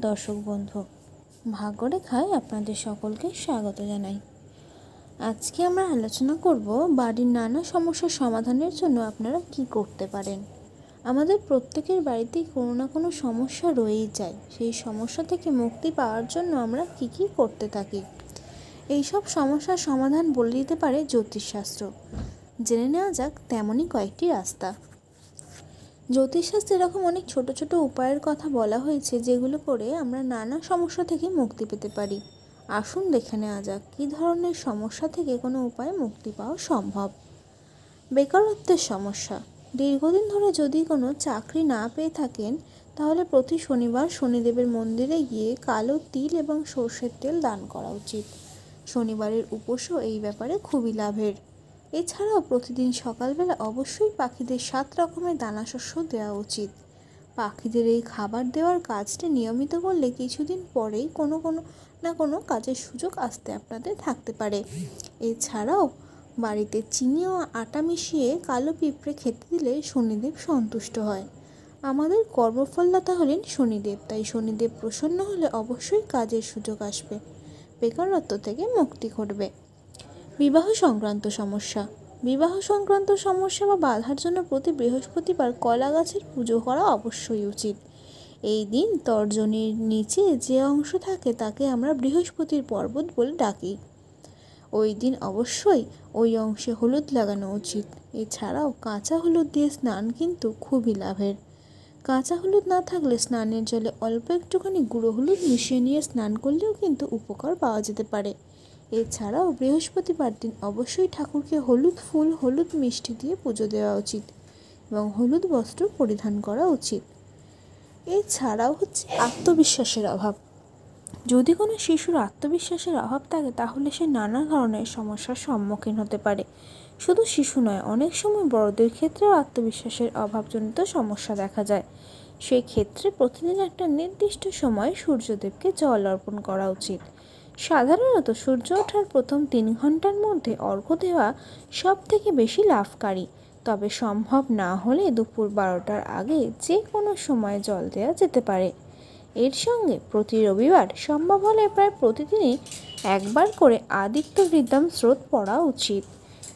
দর্শক বন্ধু, ভাগ্যরেখায় আপনাদের সকলকে স্বাগত জানাই। আজকে আমরা আলোচনা করব বাড়ির নানা সমস্যার সমাধানের জন্য আপনারা কি করতে পারেন। আমাদের প্রত্যেকের বাড়িতেই কোনো না কোনো সমস্যা রয়েই যায়। সেই সমস্যা থেকে মুক্তি পাওয়ার জন্য আমরা কি করতে থাকি। এইসব সমস্যার সমাধান বলে দিতে পারে জ্যোতিষশাস্ত্র। জেনে নেওয়া যাক তেমনই কয়েকটি রাস্তা। জ্যোতিষশাস্ত্রে এরকম অনেক ছোট ছোট উপায়ের কথা বলা হয়েছে, যেগুলো করে আমরা নানা সমস্যা থেকে মুক্তি পেতে পারি। আসুন দেখে নেওয়া যাক কী ধরনের সমস্যা থেকে কোনো উপায়ে মুক্তি পাওয়া সম্ভব। বেকারত্বের সমস্যা। দীর্ঘদিন ধরে যদি কোনো চাকরি না পেয়ে থাকেন, তাহলে প্রতি শনিবার শনিদেবের মন্দিরে গিয়ে কালো তিল এবং সর্ষের তেল দান করা উচিত। শনিবারের উপোসও এই ব্যাপারে খুবই লাভের। এছাড়াও প্রতিদিন সকালবেলা অবশ্যই পাখিদের 7 রকমের দানাশস্য দেওয়া উচিত। পাখিদের এই খাবার দেওয়ার কাজটা নিয়মিত করলে কিছুদিন পরেই কোনো না কোনো কাজের সুযোগ আসতে আপনাদের থাকতে পারে। এছাড়াও বাড়িতে চিনি ও আটা মিশিয়ে কালো পিঁপড়ে খেতে দিলে শনিদেব সন্তুষ্ট হয়। আমাদের কর্মফলদাতা হলেন শনিদেব, তাই শনিদেব প্রসন্ন হলে অবশ্যই কাজের সুযোগ আসবে, বেকারত্ব থেকে মুক্তি ঘটবে। বিবাহ সংক্রান্ত সমস্যা। বিবাহ সংক্রান্ত সমস্যা বা বাধার জন্য প্রতি বৃহস্পতিবার কলা গাছের পুজো করা অবশ্যই উচিত। এই দিন তর্জনীর নিচে যে অংশ থাকে তাকে আমরা বৃহস্পতির পর্বত বলে ডাকি। ওই দিন অবশ্যই ওই অংশে হলুদ লাগানো উচিত। এছাড়াও কাঁচা হলুদ দিয়ে স্নান কিন্তু খুবই লাভের। কাঁচা হলুদ না থাকলে স্নানের জলে অল্প একটুখানি গুঁড়ো হলুদ মিশিয়ে নিয়ে স্নান করলেও কিন্তু উপকার পাওয়া যেতে পারে। এছাড়াও বৃহস্পতিবার দিন অবশ্যই ঠাকুরকে হলুদ ফুল, হলুদ মিষ্টি দিয়ে পুজো দেওয়া উচিত এবং হলুদ বস্ত্র পরিধান করা উচিত। এছাড়াও আত্মবিশ্বাসের অভাব। যদি কোনো শিশুর আত্মবিশ্বাসের অভাব থাকে, তাহলে সে নানা ধরনের সমস্যার সম্মুখীন হতে পারে। শুধু শিশু নয়, অনেক সময় বড়দের ক্ষেত্রেও আত্মবিশ্বাসের অভাবজনিত সমস্যা দেখা যায়। সেই ক্ষেত্রে প্রতিদিন একটা নির্দিষ্ট সময় সূর্যদেবকে জল অর্পণ করা উচিত। সাধারণত সূর্য ওঠার প্রথম 3 ঘন্টার মধ্যে অর্ঘ্য দেওয়া সব থেকে বেশি লাভকারী। তবে সম্ভব না হলে দুপুর 12টার আগে যে কোনো সময় জল দেওয়া যেতে পারে। এর সঙ্গে প্রতি রবিবার সম্ভব হলে প্রায় প্রতিদিনই একবার করে আদিত্য হৃদয়ম স্রোত পড়া উচিত।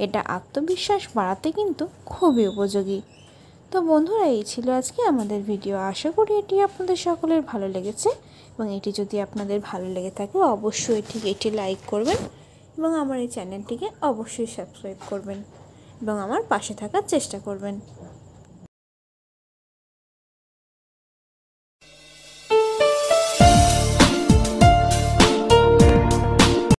এটা আত্মবিশ্বাস বাড়াতে কিন্তু খুবই উপযোগী। তো বন্ধুরা, এই ছিল আজকে আমাদের ভিডিও। আশা করি এটি আপনাদের সকলের ভালো লেগেছে, এবং এটি যদি আপনাদের ভালো লেগে থাকে অবশ্যই এটি লাইক করবেন এবং আমার এই চ্যানেলটিকে অবশ্যই সাবস্ক্রাইব করবেন এবং আমার পাশে থাকার চেষ্টা করবেন।